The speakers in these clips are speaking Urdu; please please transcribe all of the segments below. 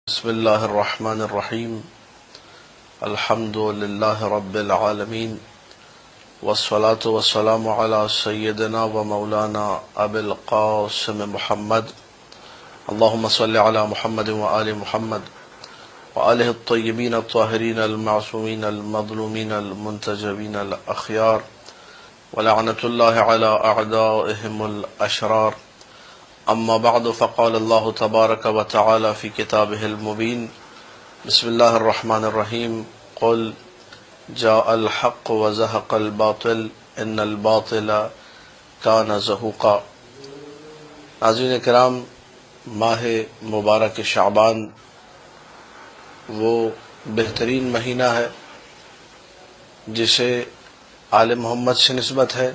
بسم الله الرحمن الرحيم. الحمد لله رب العالمين، والصلاة والسلام على سيدنا ومولانا أبي القاسم محمد. اللهم صل على محمد وآل محمد وآله الطيبين الطاهرين المعصومين المظلومين المنتجبين الأخيار، ولعنة الله على أعدائهم الأشرار. أما بعد، فقال الله تبارك وتعالى في كتابه المبين: بسم الله الرحمن الرحيم. قل جاء الحق وزهق الباطل إن الباطل كان زهوقا. ناظرین کرام، ماہ مبارک شعبان وہ بہترین مہینہ ہے جسے آل محمد سے نسبت ہے،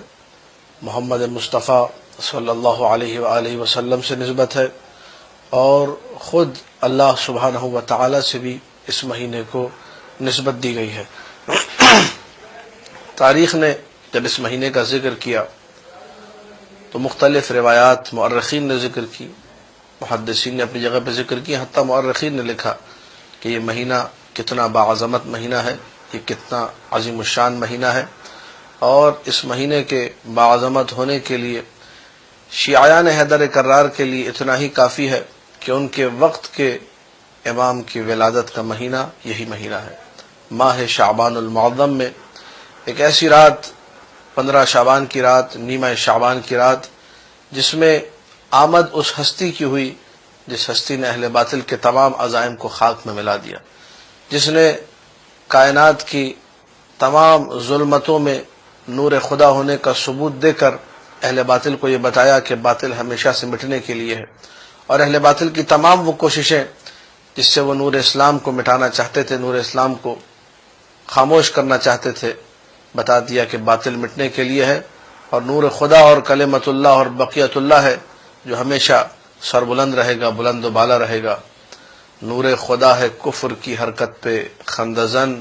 محمد مصطفیٰ صلی اللہ علیہ وآلہ وسلم سے نسبت ہے، اور خود اللہ سبحانہ و تعالی سے بھی اس مہینے کو نسبت دی گئی ہے۔ تاریخ نے جب اس مہینے کا ذکر کیا تو مختلف روایات مؤرخین نے ذکر کی، محدثین نے اپنی جگہ پہ ذکر کی، حتیٰ مؤرخین نے لکھا کہ یہ مہینہ کتنا باعظمت مہینہ ہے، یہ کتنا عظیم الشان مہینہ ہے۔ اور اس مہینے کے باعظمت ہونے کے لیے شیعیان حیدر کرار کے لیے اتنا ہی کافی ہے کہ ان کے وقت کے امام کی ولادت کا مہینہ یہی مہینہ ہے۔ ماہ شعبان المعظم میں ایک ایسی رات، 15 شعبان کی رات، نیمہ شعبان کی رات، جس میں آمد اس ہستی کی ہوئی جس ہستی نے اہل باطل کے تمام عزائم کو خاک میں ملا دیا، جس نے کائنات کی تمام ظلمتوں میں نور خدا ہونے کا ثبوت دے کر اہل باطل کو یہ بتایا کہ باطل ہمیشہ سے مٹنے کے لیے ہے، اور اہل باطل کی تمام وہ کوششیں جس سے وہ نور اسلام کو مٹانا چاہتے تھے، نور اسلام کو خاموش کرنا چاہتے تھے، بتا دیا کہ باطل مٹنے کے لیے ہے، اور نور خدا اور کلمت اللہ اور بقیت اللہ ہے جو ہمیشہ سربلند رہے گا، بلند و بالا رہے گا۔ نور خدا ہے کفر کی حرکت پہ خندزن،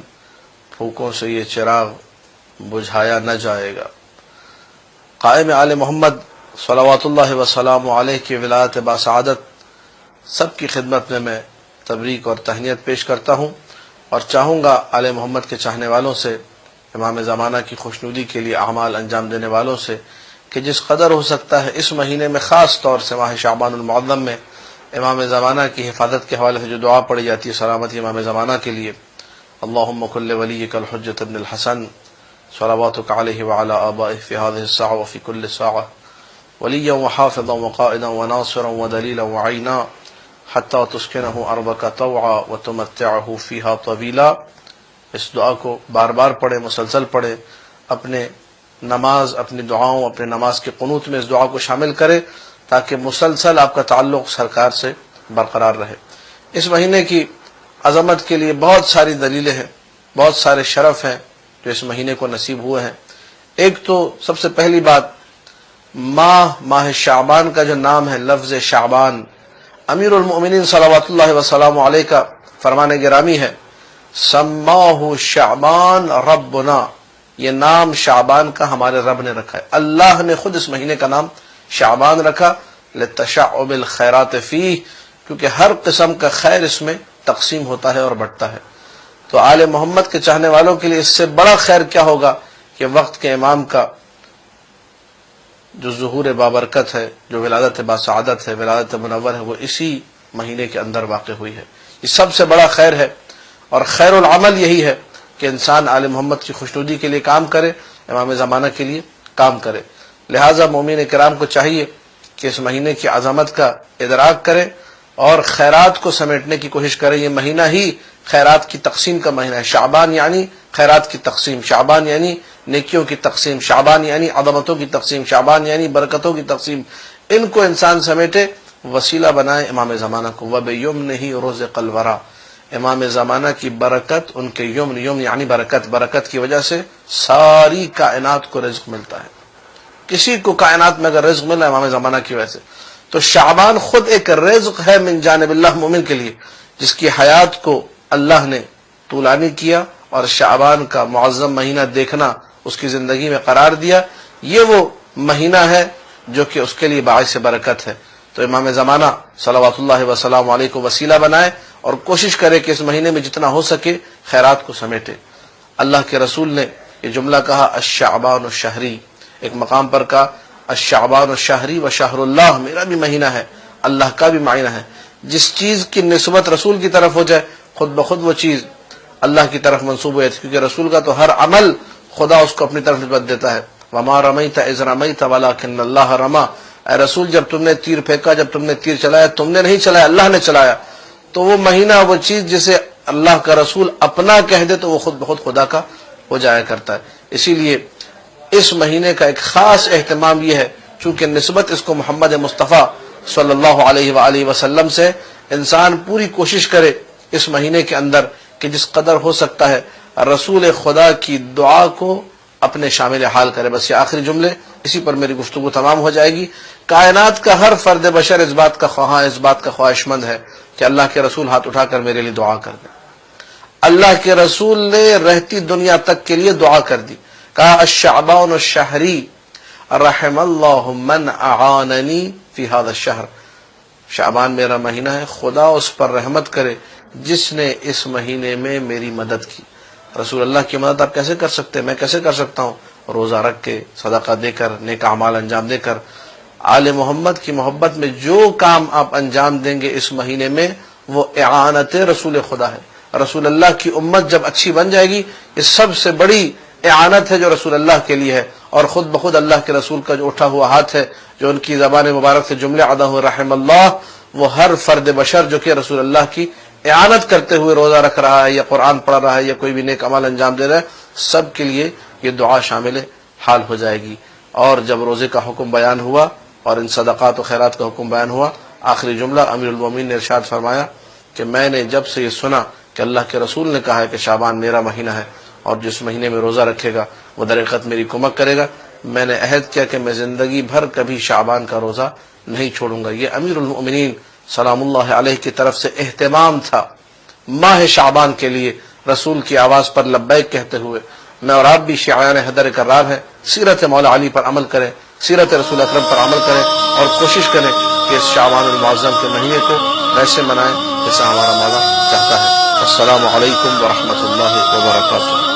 پھوکوں سے یہ چراغ بجھایا نہ جائے گا۔ قائم آل محمد صلوات اللہ وسلام علیہ کی ولایت باسعادت سب کی خدمت میں تبریک اور تہنیت پیش کرتا ہوں، اور چاہوں گا آل محمد کے چاہنے والوں سے، امام زمانہ کی خوشنودی کے لیے اعمال انجام دینے والوں سے، کہ جس قدر ہو سکتا ہے اس مہینے میں، خاص طور سے ماہ شعبان المعظم میں، امام زمانہ کی حفاظت کے حوالے سے جو دعا پڑھی جاتی ہے سلامتی امام زمانہ کے لیے: اللہم کل ولیک الحجۃ ابن الحسن صلواتک علیہ وعلی آبائہ فی هذه الساعة وفی کل ساعة ولیا وحافظا وقائدا وناصرا ودلیلا وعینا حتی تسکنہ ارضک طوعا وتمتعہ فیہا طویلا۔ اس دعا کو بار بار پڑھیں، مسلسل پڑھیں، اپنے نماز، اپنی دعاؤں، اپنے نماز کے قنوت میں اس دعا کو شامل کریں تاکہ مسلسل آپ کا تعلق سرکار سے برقرار رہے۔ اس مہینے کی عظمت کے لیے بہت ساری دلیلیں ہیں، بہت سارے شرف ہیں جو اس مہینے کو نصیب ہوئے ہیں۔ ایک تو سب سے پہلی بات، ماہ شعبان کا جو نام ہے، لفظ شعبان، امیر المؤمنین صلوات اللہ وسلام علیہ کا فرمان گرامی ہے: سماہ شعبان ربنا، یہ نام شعبان کا ہمارے رب نے رکھا ہے، اللہ نے خود اس مہینے کا نام شعبان رکھا، لتشعب الخیرات فیہ، کیونکہ ہر قسم کا خیر اس میں تقسیم ہوتا ہے اور بڑھتا ہے۔ تو آل محمد کے چاہنے والوں کے لیے اس سے بڑا خیر کیا ہوگا کہ وقت کے امام کا جو ظہور بابرکت ہے، جو ولادت باسعادت ہے، ولادت منور ہے، وہ اسی مہینے کے اندر واقع ہوئی ہے۔ یہ سب سے بڑا خیر ہے، اور خیر العمل یہی ہے کہ انسان آل محمد کی خوشنودی کے لیے کام کرے، امام زمانہ کے لیے کام کرے۔ لہٰذا مومن کرام کو چاہیے کہ اس مہینے کی عظمت کا ادراک کرے اور خیرات کو سمیٹنے کی کوشش کرے۔ یہ مہینہ ہی خیرات کی تقسیم کا مہینہ ہے۔ شعبان یعنی خیرات کی تقسیم، شعبان یعنی نیکیوں کی تقسیم، شعبان یعنی عظمتوں کی تقسیم، شعبان یعنی برکتوں کی تقسیم۔ ان کو انسان سمیٹے، وسیلہ بنائے امام زمانہ کو۔ وَبِيُمْنِهِ رُزِقَ الْوَرَى، امام زمانہ کی برکت، ان کے یمن یعنی برکت، برکت کی وجہ سے ساری کائنات کو رزق ملتا ہے۔ کسی کو کائنات میں اگر رزق ملا امام زمانہ کی وجہ سے، تو شعبان خود ایک رزق ہے من جانب اللہ مومن کے لیے، جس کی حیات کو اللہ نے طولانی کیا اور شعبان کا معظم مہینہ دیکھنا اس کی زندگی میں قرار دیا۔ یہ وہ مہینہ ہے جو کہ اس کے لیے باعث برکت ہے۔ تو امام زمانہ صلوات اللہ وسلام علیہ کو وسیلہ بنائے اور کوشش کرے کہ اس مہینے میں جتنا ہو سکے خیرات کو سمیٹے۔ اللہ کے رسول نے یہ جملہ کہا الشعبان الشہری، ایک مقام پر کہا الشعبان الشہری و شہر اللہ، میرا بھی مہینہ ہے، اللہ کا بھی مہینہ ہے۔ جس چیز کی نسبت رسول کی طرف ہو جائے خود بخود وہ چیز اللہ کی طرف منسوب ہو جاتی، کیونکہ رسول کا تو ہر عمل خدا اس کو اپنی طرف نسبت دیتا ہے۔ وما رمیت اذ رمیت ولکن اللہ رما، اے رسول جب تم نے تیر پھینکا، جب تم نے تیر چلایا، تم نے نہیں چلایا، اللہ نے چلایا۔ تو وہ مہینہ، وہ چیز جسے اللہ کا رسول اپنا کہہ دے تو وہ خود بخود خدا کا ہو جایا کرتا ہے۔ اسی لیے اس مہینے کا ایک خاص اہتمام یہ ہے، چونکہ نسبت اس کو محمد مصطفیٰ صلی اللہ علیہ وآلہ وسلم سے، انسان پوری کوشش کرے اس مہینے کے اندر کہ جس قدر ہو سکتا ہے رسول خدا کی دعا کو اپنے شامل حال کرے۔ بس یہ آخری جملے، اسی پر میری گفتگو تمام ہو جائے گی۔ کائنات کا ہر فرد بشر اس بات کا خواہاں، اس بات کا خواہش مند ہے کہ اللہ کے رسول ہاتھ اٹھا کر میرے لیے دعا کر دیں۔ اللہ کے رسول نے رہتی دنیا تک کے لیے دعا کر دی، کہا الشعبان الشہری رحم اللہ من اعاننی فی هذا الشہر، شعبان میرا مہینہ ہے، خدا اس پر رحمت کرے جس نے اس مہینے میں میری مدد کی۔ رسول اللہ کی مدد آپ کیسے کر سکتے ہیں؟ میں کیسے کر سکتا ہوں؟ روزہ رکھ کے، صدقہ دے کر، نیک اعمال انجام دے کر۔ آل محمد کی محبت میں جو کام آپ انجام دیں گے اس مہینے میں وہ اعانت رسول خدا ہے۔ رسول اللہ کی امت جب اچھی بن جائے گی، یہ سب سے بڑی اعانت ہے جو رسول اللہ کے لیے ہے، اور خود بخود اللہ کے رسول کا جو اٹھا ہوا ہاتھ ہے، جو ان کی زبان مبارک سے جملے ادا ہوئے رحم اللہ، وہ ہر فرد بشر جو کہ رسول اللہ کی اعانت کرتے ہوئے روزہ رکھ رہا ہے یا قرآن پڑھ رہا ہے یا کوئی بھی نیک عمل انجام دے رہا ہے، سب کے لیے یہ دعا شامل حال ہو جائے گی۔ اور جب روزے کا حکم بیان ہوا اور ان صدقات و خیرات کا حکم بیان ہوا، آخری جملہ امیر المومنین نے ارشاد فرمایا کہ میں نے جب سے یہ سنا کہ اللہ کے رسول نے کہا ہے کہ شعبان میرا مہینہ ہے اور جس مہینے میں روزہ رکھے گا وہ در حقیقت میری کمک کرے گا، میں نے عہد کیا کہ میں زندگی بھر کبھی شعبان کا روزہ نہیں چھوڑوں گا۔ یہ امیر المؤمنین سلام اللہ علیہ کی طرف سے اہتمام تھا ماہ شعبان کے لیے، رسول کی آواز پر لبیک کہتے ہوئے میں اور آپ بھی شیعان حیدر کرار ہیں، سیرت مولا علی پر عمل کریں، سیرت رسول اکرم پر عمل کریں اور کوشش کریں کہ اس شعبان المعظم کے مہینے کو ویسے منائیں جیسا ہمارا مولا چاہتا ہے۔ السلام علیکم ورحمۃ اللہ وبرکاتہ۔